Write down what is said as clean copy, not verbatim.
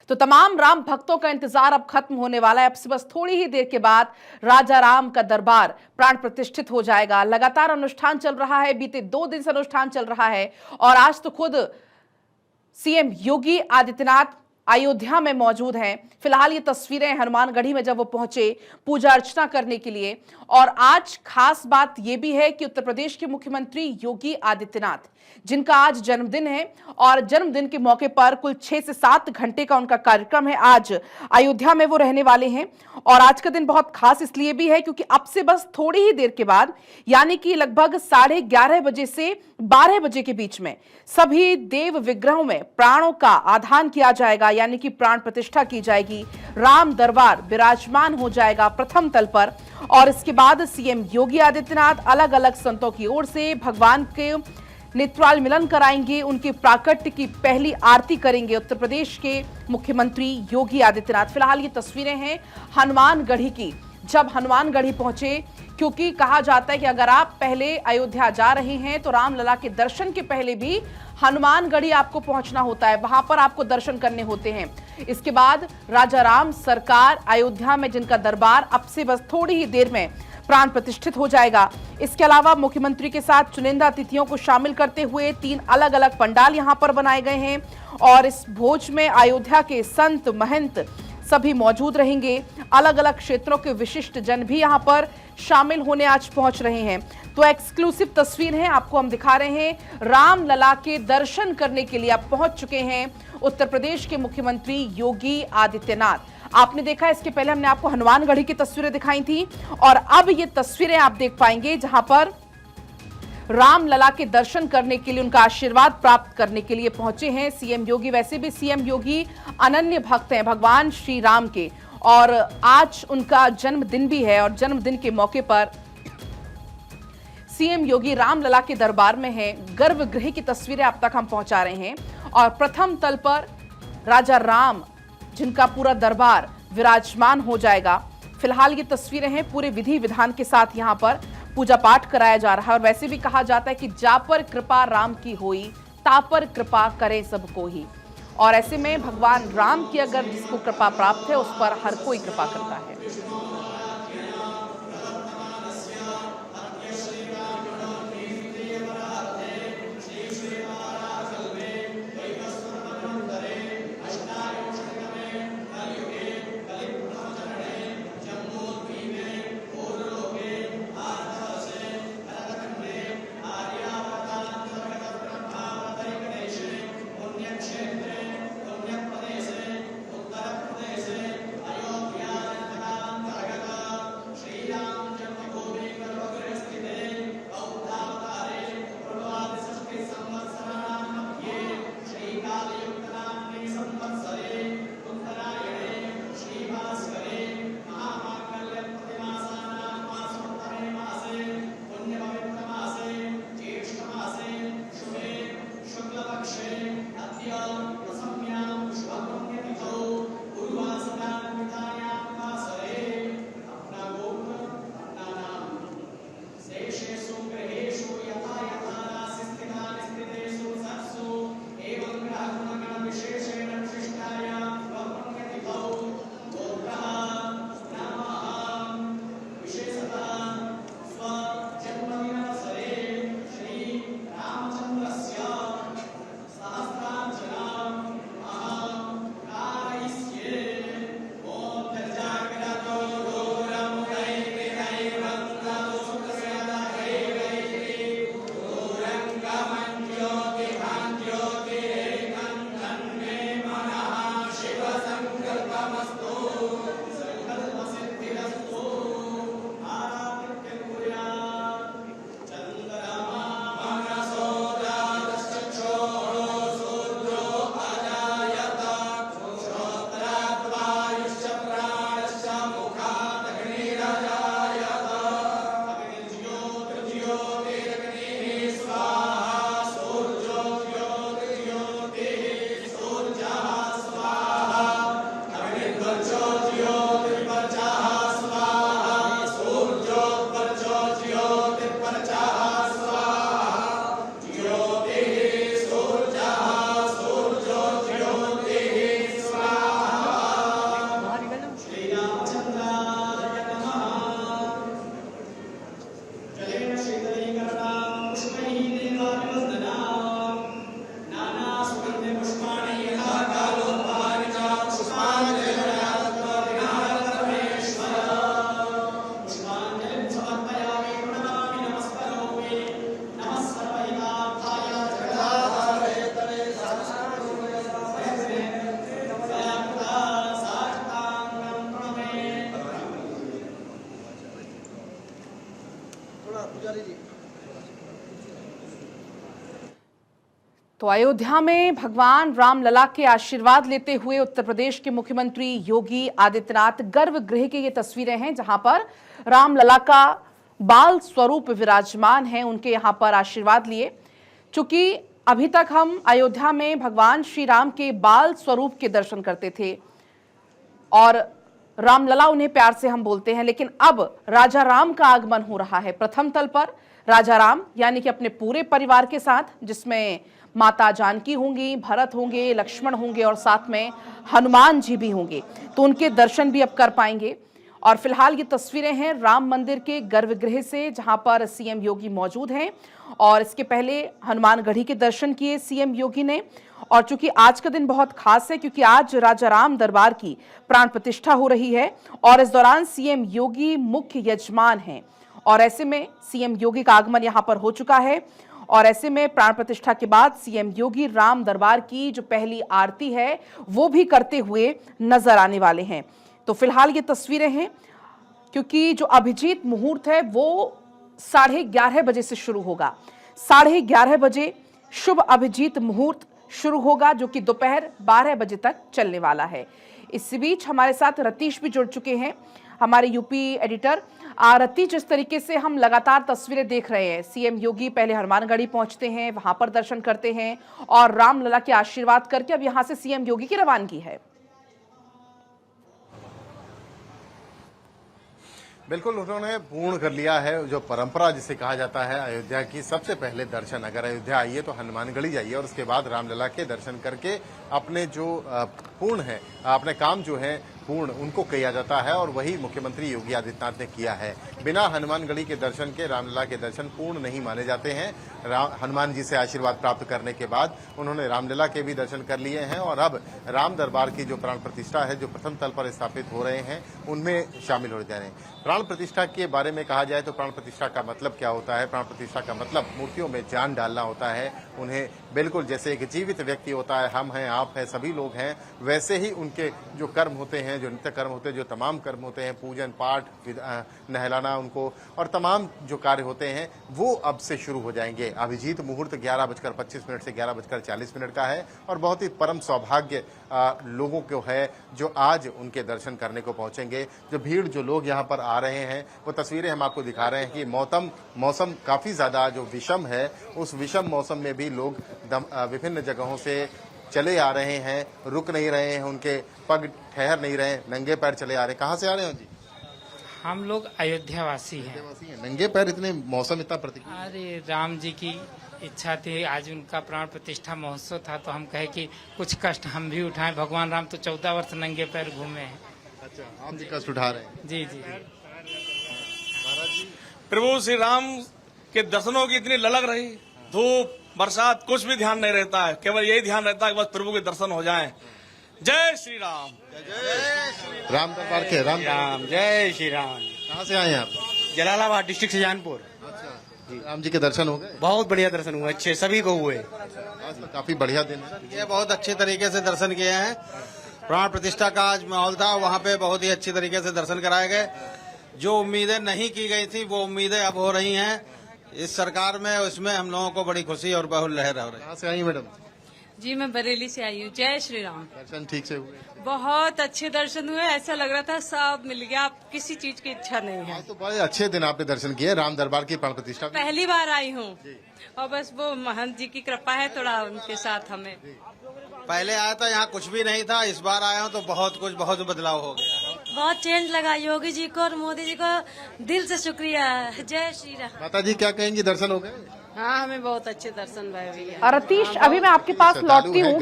तो तमाम राम भक्तों का इंतजार अब खत्म होने वाला है। अब से बस थोड़ी ही देर के बाद राजा राम का दरबार प्राण प्रतिष्ठित हो जाएगा। लगातार अनुष्ठान चल रहा है, बीते 2 दिन से अनुष्ठान चल रहा है और आज तो खुद सीएम योगी आदित्यनाथ अयोध्या में मौजूद हैं। फिलहाल ये तस्वीरें हनुमानगढ़ी में जब वो पहुंचे पूजा अर्चना करने के लिए। और आज खास बात यह भी है कि उत्तर प्रदेश के मुख्यमंत्री योगी आदित्यनाथ, जिनका आज जन्मदिन है और जन्मदिन के मौके पर कुल 6 से 7 घंटे का उनका कार्यक्रम है। आज अयोध्या में वो रहने वाले हैं और आज का दिन बहुत खास इसलिए भी है क्योंकि अब से बस थोड़ी ही देर के बाद यानी कि लगभग 11:30 बजे से 12 बजे के बीच में सभी देव विग्रहों में प्राणों का आधान किया जाएगा, यानी कि प्राण प्रतिष्ठा की जाएगी। राम दरबार विराजमान हो जाएगा प्रथम तल पर और इसके बाद सीएम योगी आदित्यनाथ अलग अलग संतों की ओर से भगवान के नेत्राल मिलन कराएंगे, उनके प्राकट्य की पहली आरती करेंगे उत्तर प्रदेश के मुख्यमंत्री योगी आदित्यनाथ। फिलहाल ये तस्वीरें हैं हनुमानगढ़ी की, जब हनुमानगढ़ी पहुंचे, क्योंकि कहा जाता है कि अगर आप पहले अयोध्या जा रहे हैं तो रामलला के दर्शन के पहले भी हनुमानगढ़ी आपको पहुंचना होता है, वहां पर आपको दर्शन करने होते हैं। इसके बाद राजा राम सरकार अयोध्या में, जिनका दरबार अब से बस थोड़ी ही देर में प्राण प्रतिष्ठित हो जाएगा। इसके अलावा मुख्यमंत्री के साथ चुनिंदा अतिथियों को शामिल करते हुए 3 अलग अलग पंडाल यहां पर बनाए गए हैं और इस भोज में अयोध्या के संत महंत सभी मौजूद रहेंगे। अलग अलग क्षेत्रों के विशिष्ट जन भी यहां पर शामिल होने आज पहुंच रहे हैं। तो एक्सक्लूसिव तस्वीर है, आपको हम दिखा रहे हैं। रामलला के दर्शन करने के लिए अब पहुंच चुके हैं उत्तर प्रदेश के मुख्यमंत्री योगी आदित्यनाथ। आपने देखा, इसके पहले हमने आपको हनुमानगढ़ी की तस्वीरें दिखाई थी और अब ये तस्वीरें आप देख पाएंगे जहां पर रामलला के दर्शन करने के लिए, उनका आशीर्वाद प्राप्त करने के लिए पहुंचे हैं सीएम योगी। वैसे भी सीएम योगी अनन्य भक्त हैं भगवान श्री राम के और आज उनका जन्मदिन भी है और जन्मदिन के मौके पर सीएम योगी रामलला के दरबार में हैं। गर्भगृह की तस्वीरें अब तक हम पहुंचा रहे हैं और प्रथम तल पर राजा राम, जिनका पूरा दरबार विराजमान हो जाएगा। फिलहाल ये तस्वीरें हैं, पूरे विधि विधान के साथ यहां पर पूजा पाठ कराया जा रहा है और वैसे भी कहा जाता है कि जा पर कृपा राम की होई, ता पर कृपा करे सबको ही। और ऐसे में भगवान राम की अगर जिसको कृपा प्राप्त है उस पर हर कोई कृपा करता है। तो अयोध्या में भगवान रामलला के आशीर्वाद लेते हुए उत्तर प्रदेश के मुख्यमंत्री योगी आदित्यनाथ गर्भगृह की ये तस्वीरें हैं, जहां पर रामलला का बाल स्वरूप विराजमान है। उनके यहां पर आशीर्वाद लिए। चूंकि अभी तक हम अयोध्या में भगवान श्री राम के बाल स्वरूप के दर्शन करते थे और रामलला उन्हें प्यार से हम बोलते हैं, लेकिन अब राजा राम का आगमन हो रहा है प्रथम तल पर। राजा राम यानी कि अपने पूरे परिवार के साथ, जिसमें माता जानकी होंगी, भरत होंगे, लक्ष्मण होंगे और साथ में हनुमान जी भी होंगे, तो उनके दर्शन भी अब कर पाएंगे। और फिलहाल ये तस्वीरें हैं राम मंदिर के गर्भगृह से, जहां पर सीएम योगी मौजूद हैं। और इसके पहले हनुमानगढ़ी के दर्शन किए सीएम योगी ने। और चूंकि आज का दिन बहुत खास है, क्योंकि आज राजा राम दरबार की प्राण प्रतिष्ठा हो रही है और इस दौरान सीएम योगी मुख्य यजमान हैं। और ऐसे में सीएम योगी का आगमन यहां पर हो चुका है और ऐसे में प्राण प्रतिष्ठा के बाद सीएम योगी राम दरबार की जो पहली आरती है वो भी करते हुए नजर आने वाले हैं। तो फिलहाल ये तस्वीरें हैं, क्योंकि जो अभिजीत मुहूर्त है वो 11:30 बजे से शुरू होगा। 11:30 बजे शुभ अभिजीत मुहूर्त शुरू होगा, जो कि दोपहर 12 बजे तक चलने वाला है। इस बीच हमारे साथ रतीश भी जुड़ चुके हैं, हमारे यूपी एडिटर। रतीश, जिस तरीके से हम लगातार तस्वीरें देख रहे हैं, सीएम योगी पहले हनुमानगढ़ी पहुंचते हैं, वहां पर दर्शन करते हैं और रामलला के आशीर्वाद करके अब यहां से सीएम योगी की रवानगी है। बिल्कुल, उन्होंने पूर्ण कर लिया है जो परंपरा जिसे कहा जाता है अयोध्या की। सबसे पहले दर्शन, अगर अयोध्या आइए तो हनुमानगढ़ी जाइए और उसके बाद रामलला के दर्शन करके अपने जो पूर्ण है, अपने काम जो है पूर्ण, उनको किया जाता है। और वही मुख्यमंत्री योगी आदित्यनाथ ने किया है। बिना हनुमानगढ़ी के दर्शन के रामलला के दर्शन पूर्ण नहीं माने जाते हैं। हनुमान जी से आशीर्वाद प्राप्त करने के बाद उन्होंने रामलला के भी दर्शन कर लिए हैं और अब राम दरबार की जो प्राण प्रतिष्ठा है, जो प्रथम तल पर स्थापित हो रहे हैं, उनमें शामिल हो जा रहे हैं। प्राण प्रतिष्ठा के बारे में कहा जाए तो प्राण प्रतिष्ठा का मतलब क्या होता है? प्राण प्रतिष्ठा का मतलब मूर्तियों में जान डालना होता है। उन्हें बिल्कुल जैसे एक जीवित व्यक्ति होता है, हम हैं, आप हैं, सभी लोग हैं, वैसे ही उनके जो कर्म होते हैं, जो नित्य कर्म होते हैं, जो तमाम कर्म होते हैं, पूजन पाठ, नहलाना उनको और तमाम जो कार्य होते हैं, वो अब से शुरू हो जाएंगे। अभिजीत मुहूर्त 11:25 से 11:40 का है और बहुत ही परम सौभाग्य लोगों को है जो आज उनके दर्शन करने को पहुंचेंगे। जो भीड़, जो लोग यहाँ पर आ रहे हैं, वो तस्वीरें हम आपको दिखा रहे हैं कि मौसम काफी ज्यादा जो विषम है, उस विषम मौसम में भी लोग विभिन्न जगहों से चले आ रहे हैं, रुक नहीं रहे हैं, उनके पग ठहर नहीं रहे, नंगे पैर चले आ रहे हैं। कहाँ से आ रहे हैं जी? हम लोग अयोध्या वासी हैं। नंगे पैर, इतने मौसम इतना प्रतिकूल। अरे राम जी की इच्छा थी, आज उनका प्राण प्रतिष्ठा महोत्सव था, तो हम कहे कि कुछ कष्ट हम भी उठाएं। भगवान राम तो 14 वर्ष नंगे पैर घूमे हैं। अच्छा, आप जी कष्ट उठा रहे हैं? जी जी। प्रभु श्री राम के दर्शनों की इतनी ललक रही, धूप बरसात कुछ भी ध्यान नहीं रहता है, केवल यही ध्यान रहता है कि बस प्रभु के दर्शन हो जाएं। जय श्री राम। राम दरबार के राम, जय श्री राम। कहाँ से आए हैं आप? जलालाबाद डिस्ट्रिक्ट सुजानपुर। अच्छा, राम जी के दर्शन हो गए? बहुत बढ़िया दर्शन हुए, अच्छे सभी को हुए। आज तो काफी बढ़िया दिन है। ये बहुत अच्छे तरीके से दर्शन किए हैं। प्राण प्रतिष्ठा का आज माहौल था, वहाँ पे बहुत ही अच्छी तरीके से दर्शन कराए गए। जो उम्मीदें नहीं की गई थी, वो उम्मीदें अब हो रही हैं इस सरकार में। उसमें हम लोगों को बड़ी खुशी और बहुत लहर हो रही है। कहाँ से आई मैडम? जी, मैं बरेली से आई हूँ। जय श्री राम। दर्शन ठीक से हुए? बहुत अच्छे दर्शन हुए, ऐसा लग रहा था सब मिल गया, अब किसी चीज की इच्छा नहीं है। आज तो बड़े अच्छे दिन आपने दर्शन किए, राम दरबार की प्राण प्रतिष्ठा। पहली बार आई हूँ और बस वो महंत जी की कृपा है, थोड़ा उनके साथ हमें। पहले आया था, यहाँ कुछ भी नहीं था, इस बार आया हूँ तो बहुत बदलाव हो गया। बहुत चेंज लगा। योगी जी को और मोदी जी को दिल से शुक्रिया। जय श्री राम। माता जी क्या कहेंगी, दर्शन हो गए? हाँ, हमें बहुत अच्छे दर्शन भाई भैया। रतीश, अभी मैं आपके पास लौटती हूँ।